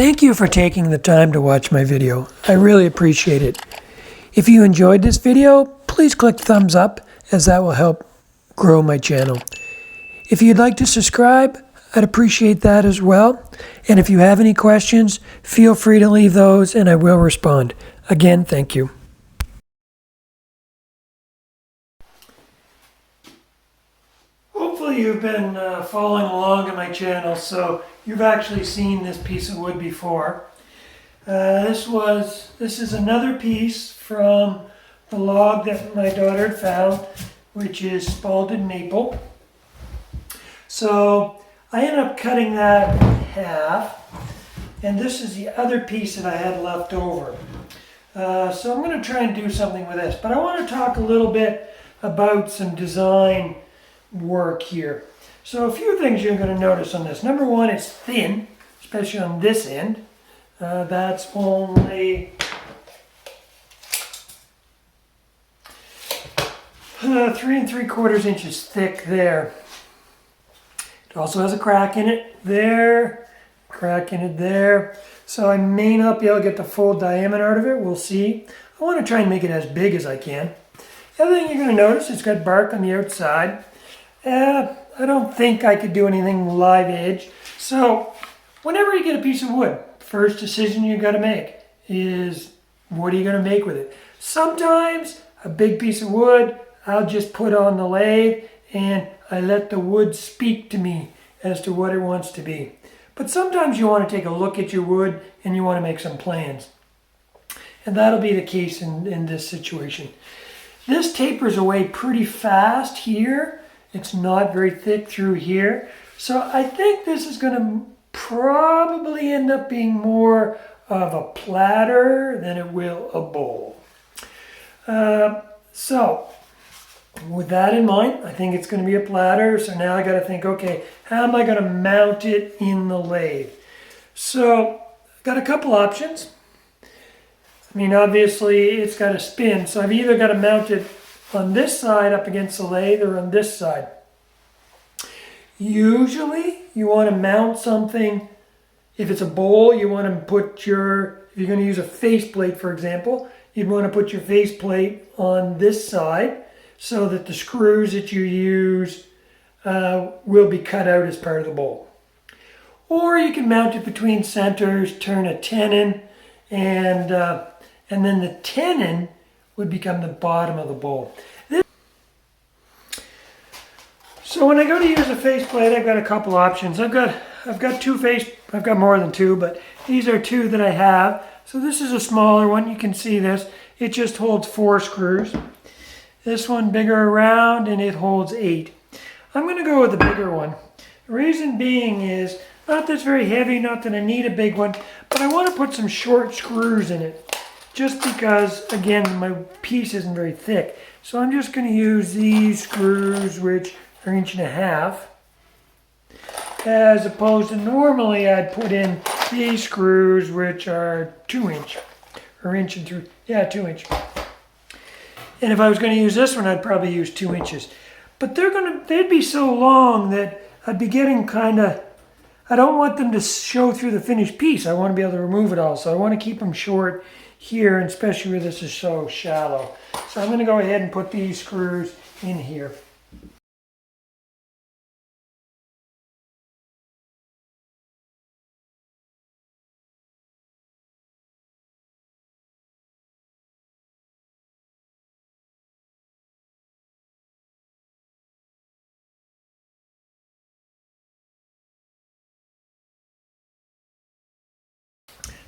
Thank you for taking the time to watch my video. I really appreciate it. If you enjoyed this video, please click thumbs up, as that will help grow my channel. If you'd like to subscribe, I'd appreciate that as well. And if you have any questions, feel free to leave those and I will respond. Again, thank you. Hopefully you've been following along on my channel, so you've actually seen this piece of wood before. This is another piece from the log that my daughter had found, which is spalted maple. So I ended up cutting that in half, and this is the other piece that I had left over. So I'm going to try and do something with this, but I want to talk a little bit about some design work here. So a few things you're going to notice on this. Number one, it's thin, especially on this end. That's only 3 3/4 inches thick there. It also has a crack in it there, crack in it there. So I may not be able to get the full diameter out of it. We'll see. I want to try and make it as big as I can. The other thing you're going to notice, it's got bark on the outside. I don't think I could do anything live edge. So whenever you get a piece of wood, first decision you got to make is, what are you going to make with it? Sometimes a big piece of wood, I'll just put on the lathe and I let the wood speak to me as to what it wants to be. But sometimes you want to take a look at your wood and you want to make some plans. And that'll be the case in this situation. This tapers away pretty fast here. It's not very thick through here. So I think this is going to probably end up being more of a platter than it will a bowl. So with that in mind, I think it's going to be a platter. So now I got to think, okay, how am I going to mount it in the lathe? So I've got a couple options. I mean, obviously it's got to spin. So I've either got to mount it on this side up against the lathe or on this side. Usually you want to mount something. If it's a bowl, you want to put if you're going to use a faceplate, for example, you'd want to put your faceplate on this side so that the screws that you use will be cut out as part of the bowl. Or you can mount it between centers, turn a tenon, and then the tenon would become the bottom of the bowl. So when I go to use a faceplate, I've got a couple options. I've got more than two, but these are two that I have. So this is a smaller one. You can see this. It just holds 4 screws. This one bigger around, and it holds 8. I'm going to go with the bigger one. The reason being is, not that it's very heavy, not that I need a big one, but I want to put some short screws in it. Just because, again, my piece isn't very thick. So I'm just going to use these screws, which are 1.5 inches, as opposed to normally I'd put in these screws, which are 2 inch, or 1 and 3, yeah, 2 inch. And if I was going to use this one, I'd probably use 2 inches. But they'd be so long that I'd be getting kind of, I don't want them to show through the finished piece. I want to be able to remove it all. So I want to keep them short here, and especially where this is so shallow. So I'm going to go ahead and put these screws in here.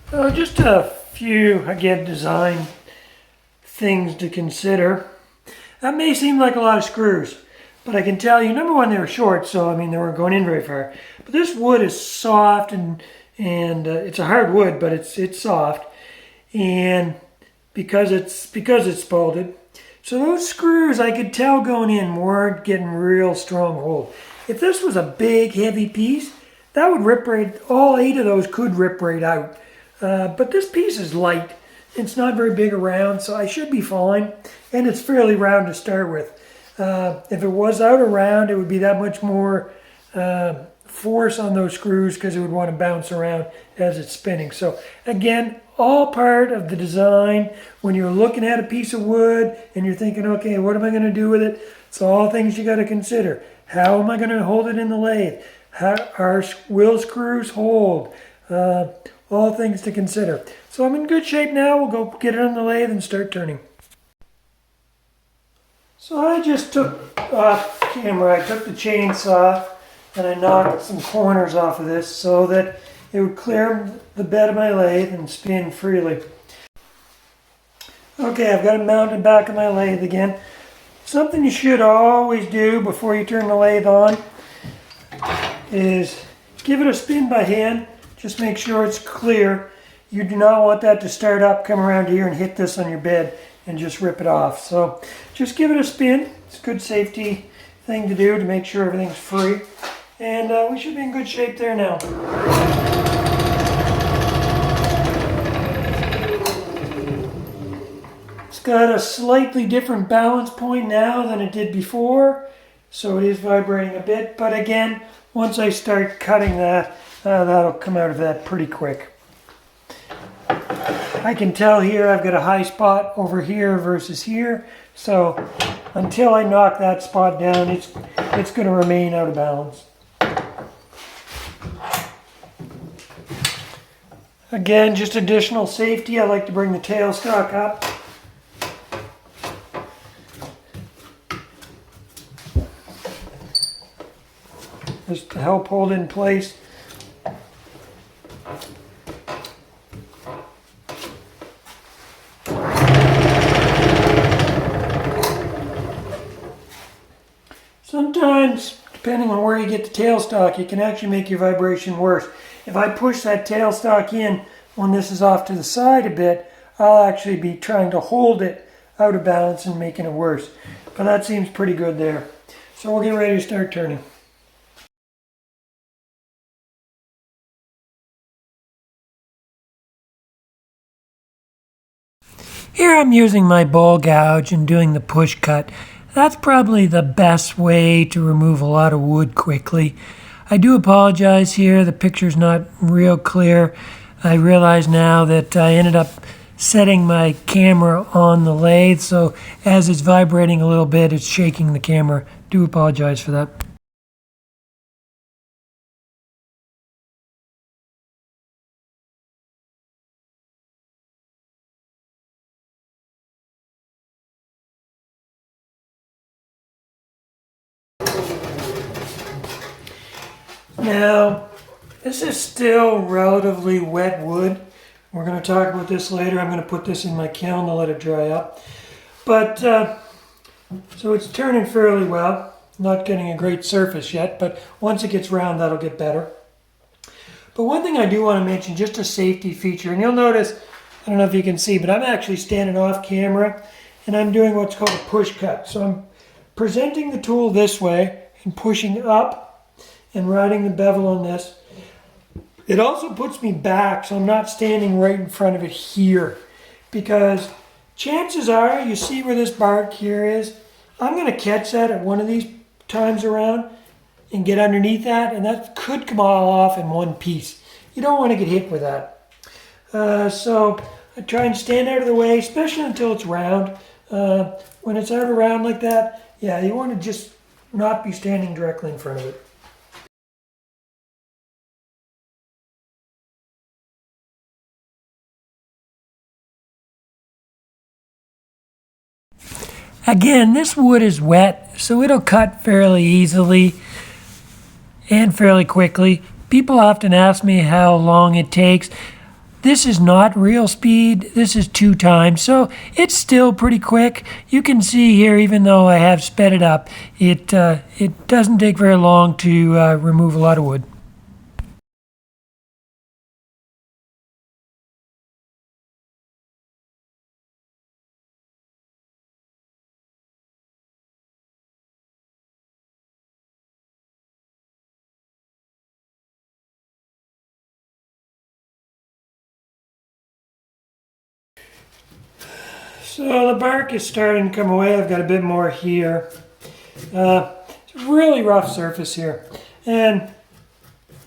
So just a few, again, design things to consider. That may seem like a lot of screws, but I can tell you, number one, they were short, so I mean they weren't going in very far. But this wood is soft, and it's a hard wood, but it's soft, and because it's spalted. So those screws, I could tell going in, weren't getting real strong hold. If this was a big, heavy piece, that would rip right, all 8 of those could rip right out. But this piece is light. It's not very big around, so I should be fine. And it's fairly round to start with. If it was out around, it would be that much more force on those screws because it would want to bounce around as it's spinning. So again, all part of the design. When you're looking at a piece of wood and you're thinking, okay, what am I going to do with it? It's all things you got to consider. How am I going to hold it in the lathe? Will screws hold? All things to consider. So I'm in good shape now. We'll go get it on the lathe and start turning. So I just took off camera, I took the chainsaw and I knocked some corners off of this so that it would clear the bed of my lathe and spin freely. Okay, I've got it mounted back on my lathe again. Something you should always do before you turn the lathe on is give it a spin by hand. Just make sure it's clear. You do not want that to start up, come around here and hit this on your bed and just rip it off. So just give it a spin. It's a good safety thing to do to make sure everything's free. And we should be in good shape there now. It's got a slightly different balance point now than it did before. So it is vibrating a bit. But again, once I start cutting that, that'll come out of that pretty quick. I can tell here I've got a high spot over here versus here, so until I knock that spot down, it's going to remain out of balance. Again, just additional safety, I like to bring the tailstock up. Just to help hold it in place. Sometimes, depending on where you get the tailstock, it can actually make your vibration worse. If I push that tailstock in when this is off to the side a bit, I'll actually be trying to hold it out of balance and making it worse. But that seems pretty good there. So we'll get ready to start turning. Here I'm using my ball gouge and doing the push cut. That's probably the best way to remove a lot of wood quickly. I do apologize here, the picture's not real clear. I realize now that I ended up setting my camera on the lathe, so as it's vibrating a little bit, it's shaking the camera. Do apologize for that. Now, this is still relatively wet wood. We're going to talk about this later. I'm going to put this in my kiln to let it dry up. But, so it's turning fairly well. Not getting a great surface yet, but once it gets round, that'll get better. But one thing I do want to mention, just a safety feature, and you'll notice, I don't know if you can see, but I'm actually standing off camera, and I'm doing what's called a push cut. So I'm presenting the tool this way and pushing up and riding the bevel on this. It also puts me back, so I'm not standing right in front of it here, because chances are, you see where this bark here is, I'm going to catch that at one of these times around and get underneath that, and that could come all off in one piece. You don't want to get hit with that. So I try and stand out of the way, especially until it's round. When it's out around like that, yeah, you want to just not be standing directly in front of it. Again, this wood is wet, so it'll cut fairly easily and fairly quickly. People often ask me how long it takes. This is not real speed. This is 2 times, so it's still pretty quick. You can see here, even though I have sped it up, it doesn't take very long to remove a lot of wood. So the bark is starting to come away. I've got a bit more here. It's a really rough surface here. And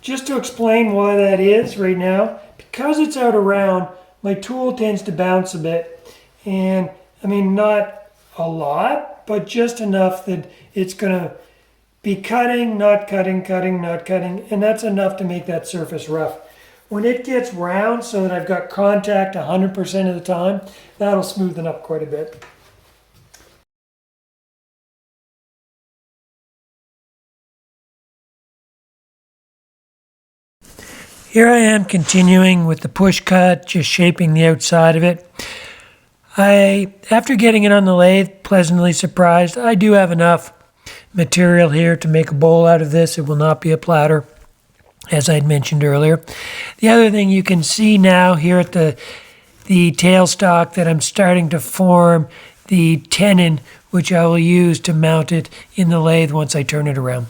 just to explain why that is right now, because it's out around, my tool tends to bounce a bit. And I mean, not a lot, but just enough that it's going to be cutting, not cutting, cutting, not cutting, and that's enough to make that surface rough. When it gets round so that I've got contact 100% of the time, that'll smoothen up quite a bit. Here I am continuing with the push cut, just shaping the outside of it. After getting it on the lathe, pleasantly surprised. I do have enough material here to make a bowl out of this. It will not be a platter, as I'd mentioned earlier. The other thing you can see now here at the tailstock that I'm starting to form the tenon, which I will use to mount it in the lathe once I turn it around.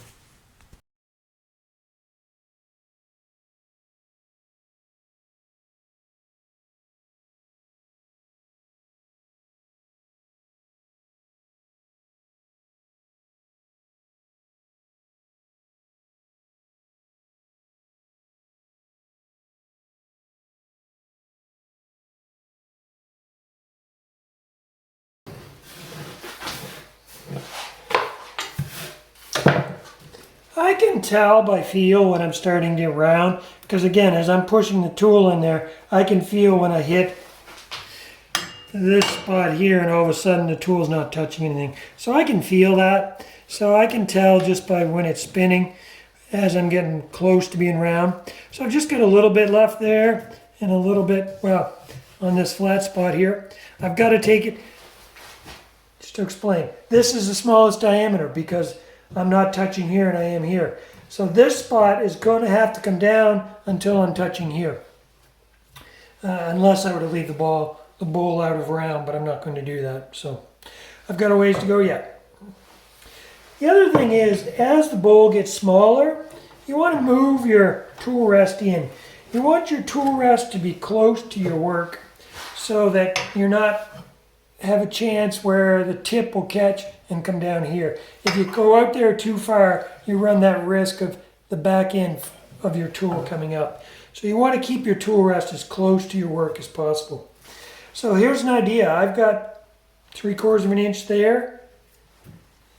I can tell by feel when I'm starting to get round, because again, as I'm pushing the tool in there, I can feel when I hit this spot here and all of a sudden the tool's not touching anything. So I can feel that. So I can tell just by when it's spinning as I'm getting close to being round. So I've just got a little bit left there and a little bit, well, on this flat spot here. I've got to take it, just to explain, this is the smallest diameter because I'm not touching here and I am here. So this spot is going to have to come down until I'm touching here. Unless I were to leave the bowl out of round, but I'm not going to do that. So I've got a ways to go yet. The other thing is, as the bowl gets smaller, you want to move your tool rest in. You want your tool rest to be close to your work so that you're not have a chance where the tip will catch and come down here. If you go out there too far, you run that risk of the back end of your tool coming up. So you want to keep your tool rest as close to your work as possible. So here's an idea. I've got 3/4 of an inch there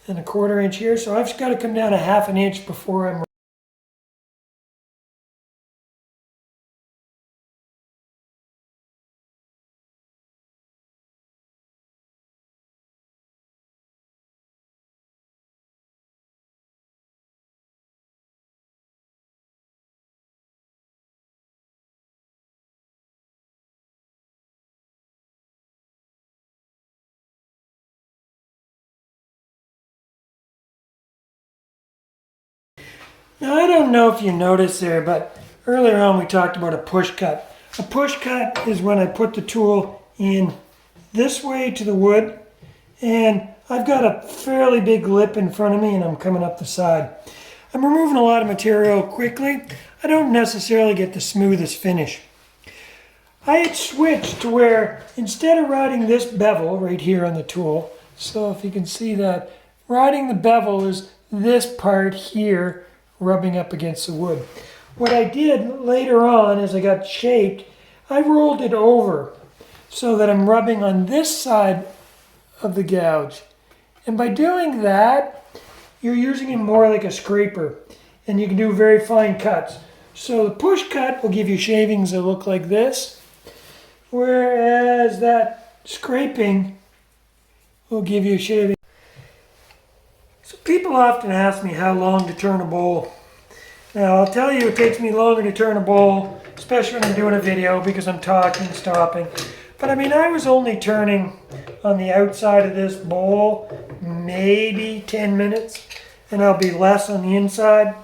and 1/4 inch here. So I've just got to come down a 1/2 inch before I'm Now, I don't know if you noticed there, but earlier on we talked about a push cut. A push cut is when I put the tool in this way to the wood, and I've got a fairly big lip in front of me and I'm coming up the side. I'm removing a lot of material quickly. I don't necessarily get the smoothest finish. I had switched to where instead of riding this bevel right here on the tool, so if you can see that, riding the bevel is this part here rubbing up against the wood. What I did later on as I got shaped, I rolled it over so that I'm rubbing on this side of the gouge. And by doing that, you're using it more like a scraper and you can do very fine cuts. So the push cut will give you shavings that look like this, whereas that scraping will give you shaving. So people often ask me how long to turn a bowl. Now I'll tell you it takes me longer to turn a bowl, especially when I'm doing a video because I'm talking, stopping. But I mean, I was only turning on the outside of this bowl maybe 10 minutes, and I'll be less on the inside.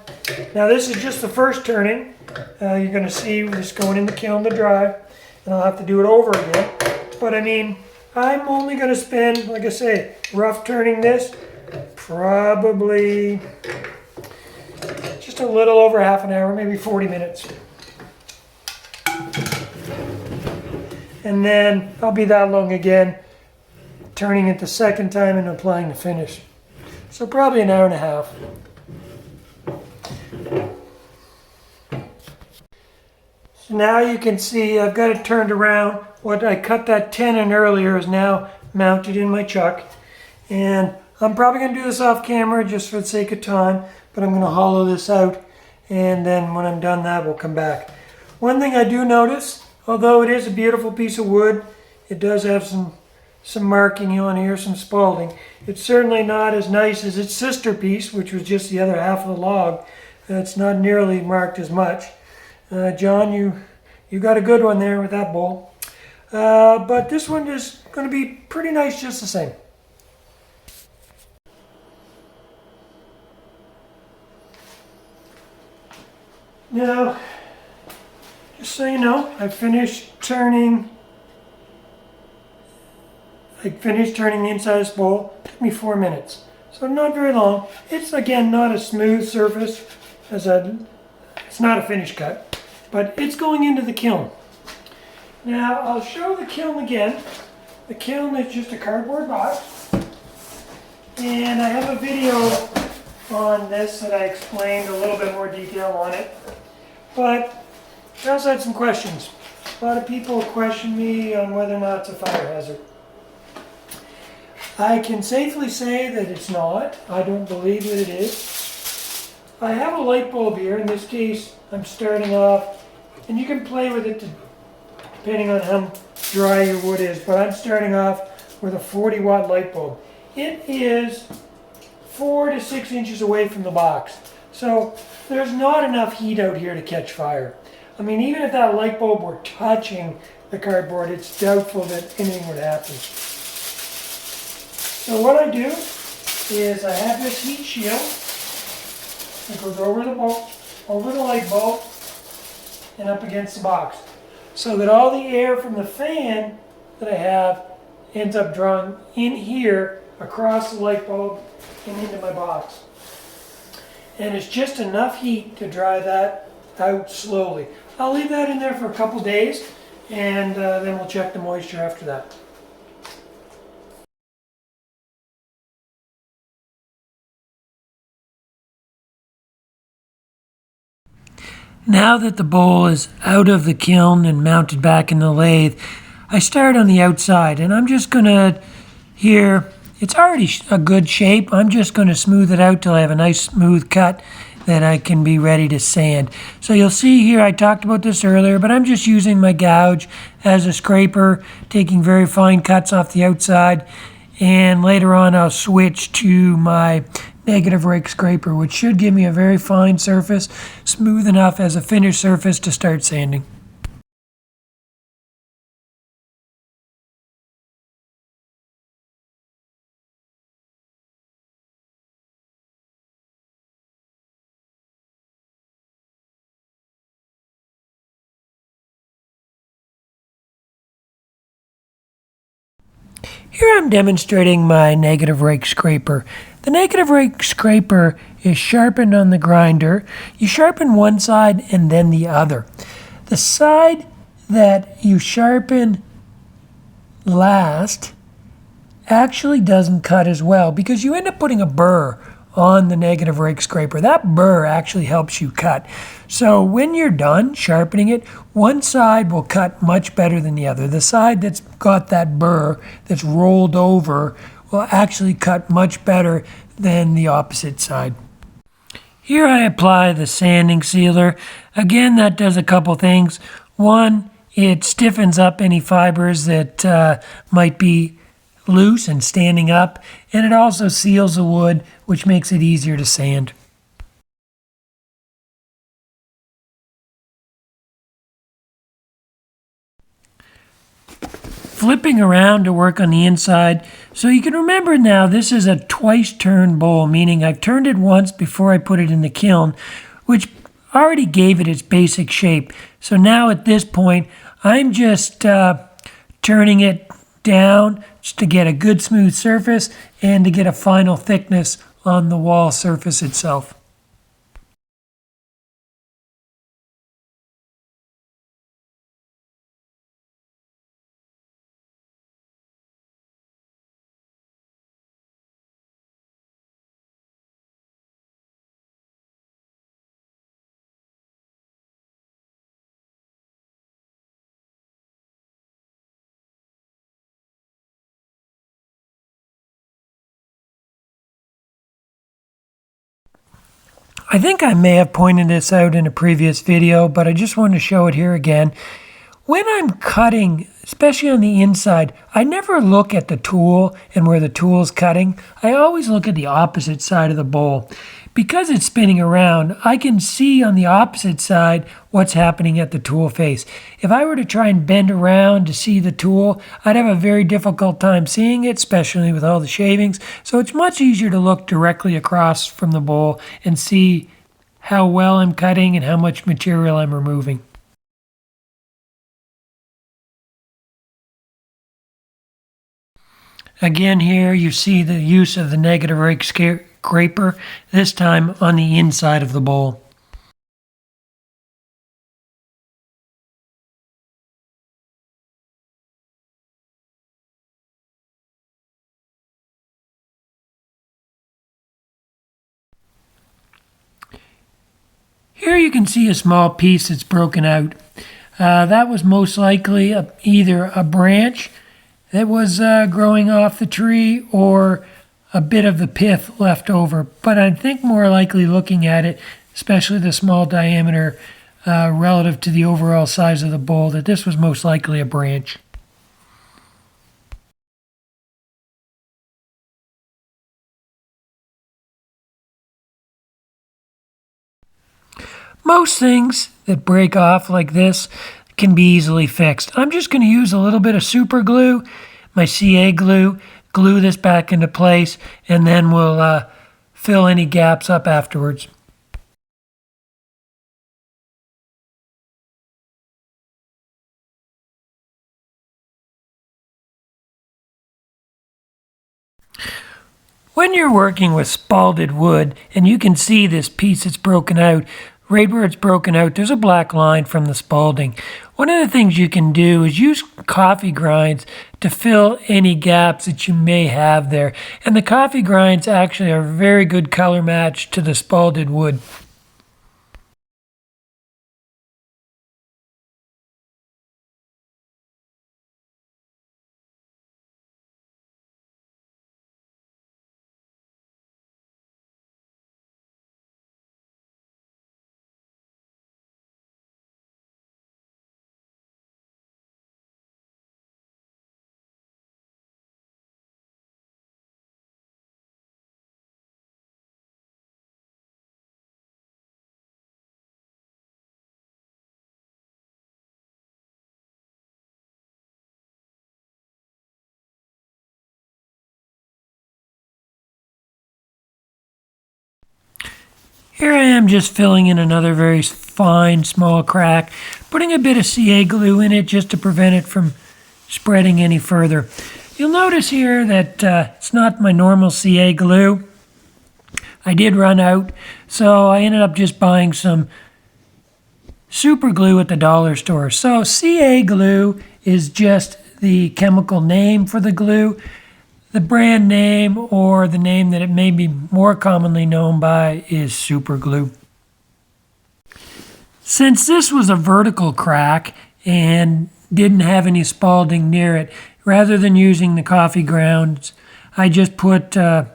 Now this is just the first turning. You're going to see this going in the kiln to dry, and I'll have to do it over again. But I mean, I'm only going to spend, like I say, rough turning this, probably just a little over half an hour, maybe 40 minutes. And then I'll be that long again, turning it the second time and applying the finish. So probably an hour and a half. So now you can see I've got it turned around. What I cut that tenon earlier is now mounted in my chuck. And I'm probably going to do this off camera just for the sake of time, but I'm going to hollow this out, and then when I'm done that, we'll come back. One thing I do notice, although it is a beautiful piece of wood, it does have some marking on here, some spalting. It's certainly not as nice as its sister piece, which was just the other half of the log. It's not nearly marked as much. John, you got a good one there with that bowl. But this one is going to be pretty nice just the same. Now, just so you know, I finished turning the inside of this bowl. It took me 4 minutes. So not very long. It's, again, not a smooth surface. It's not a finish cut, but it's going into the kiln. Now, I'll show the kiln again. The kiln is just a cardboard box. And I have a video on this that I explained a little bit more detail on it. But I also had some questions. A lot of people question me on whether or not it's a fire hazard. I can safely say that it's not. I don't believe that it is. I have a light bulb here. In this case, I'm starting off, and you can play with it depending on how dry your wood is, but I'm starting off with a 40-watt light bulb. It is 4 to 6 inches away from the box. So there's not enough heat out here to catch fire. I mean, even if that light bulb were touching the cardboard, it's doubtful that anything would happen. So what I do is I have this heat shield that goes over the light bulb and up against the box, so that all the air from the fan that I have ends up drawing in here across the light bulb and into my box. And it's just enough heat to dry that out slowly. I'll leave that in there for a couple days, and then we'll check the moisture after that. Now that the bowl is out of the kiln and mounted back in the lathe, I start on the outside, and I'm just going to, here, it's already a good shape. I'm just going to smooth it out till I have a nice smooth cut that I can be ready to sand. So you'll see here, I talked about this earlier, but I'm just using my gouge as a scraper, taking very fine cuts off the outside, and later on I'll switch to my negative rake scraper, which should give me a very fine surface, smooth enough as a finished surface to start sanding. Here I'm demonstrating my negative rake scraper. The negative rake scraper is sharpened on the grinder. You sharpen one side and then the other. The side that you sharpen last actually doesn't cut as well because you end up putting a burr on the negative rake scraper. That burr actually helps you cut. So when you're done sharpening it, one side will cut much better than the other. The side that's got that burr that's rolled over will actually cut much better than the opposite side. Here I apply the sanding sealer. Again, that does a couple things. One, it stiffens up any fibers that might be loose and standing up, and it also seals the wood, which makes it easier to sand. Flipping around to work on the inside, so you can remember now this is a twice turned bowl, meaning I've turned it once before I put it in the kiln, which already gave it its basic shape. So now at this point I'm just turning it down just to get a good smooth surface and to get a final thickness on the wall surface itself. I think I may have pointed this out in a previous video, but I just want to show it here again. When I'm cutting, especially on the inside, I never look at the tool and where the tool's cutting. I always look at the opposite side of the bowl. Because it's spinning around, I can see on the opposite side what's happening at the tool face. If I were to try and bend around to see the tool, I'd have a very difficult time seeing it, especially with all the shavings. So it's much easier to look directly across from the bowl and see how well I'm cutting and how much material I'm removing. Again here you see the use of the negative rake scraper, this time on the inside of the bowl. Here you can see a small piece that's broken out. That was most likely either a branch that was growing off the tree or a bit of the pith left over. But I think more likely looking at it, especially the small diameter relative to the overall size of the bowl, that this was most likely a branch. Most things that break off like this can be easily fixed. I'm just going to use a little bit of super glue, my CA glue, glue this back into place, and then we'll fill any gaps up afterwards. When you're working with spalted wood, and you can see this piece that's broken out, right where it's broken out, there's a black line from the spalding. One of the things you can do is use coffee grinds to fill any gaps that you may have there. And the coffee grinds actually are a very good color match to the spalted wood. Here I am just filling in another very fine small crack, putting a bit of CA glue in it just to prevent it from spreading any further. You'll notice here that it's not my normal CA glue. I did run out, so I ended up just buying some super glue at the dollar store. So CA glue is just the chemical name for the glue. The brand name, or the name that it may be more commonly known by, is super glue. Since this was a vertical crack and didn't have any spalding near it, rather than using the coffee grounds, I just put a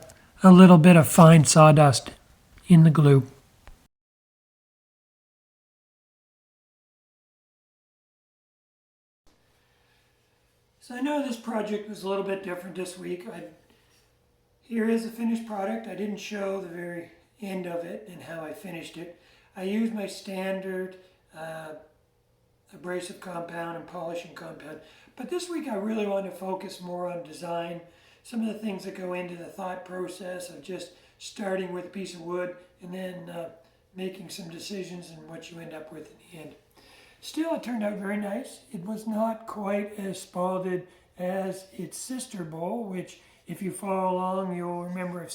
little bit of fine sawdust in the glue. So I know this project was a little bit different this week. Here is the finished product. I didn't show the very end of it and how I finished it. I used my standard abrasive compound and polishing compound. But this week I really want to focus more on design, some of the things that go into the thought process of just starting with a piece of wood and then making some decisions and what you end up with in the end. Still, it turned out very nice. It was not quite as spalted as its sister bowl, which if you follow along, you'll remember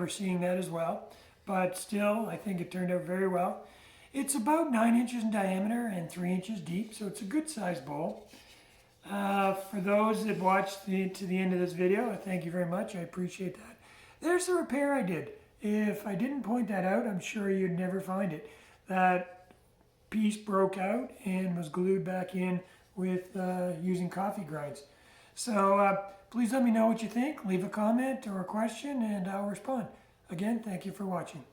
seeing that as well. But still, I think it turned out very well. It's about 9 inches in diameter and 3 inches deep, so it's a good sized bowl. For those that watched to the end of this video, I thank you very much. I appreciate that. There's the repair I did. If I didn't point that out, I'm sure you'd never find it. That piece broke out and was glued back in with using coffee grinds. So please let me know what you think. Leave a comment or a question and I'll respond. Again, thank you for watching.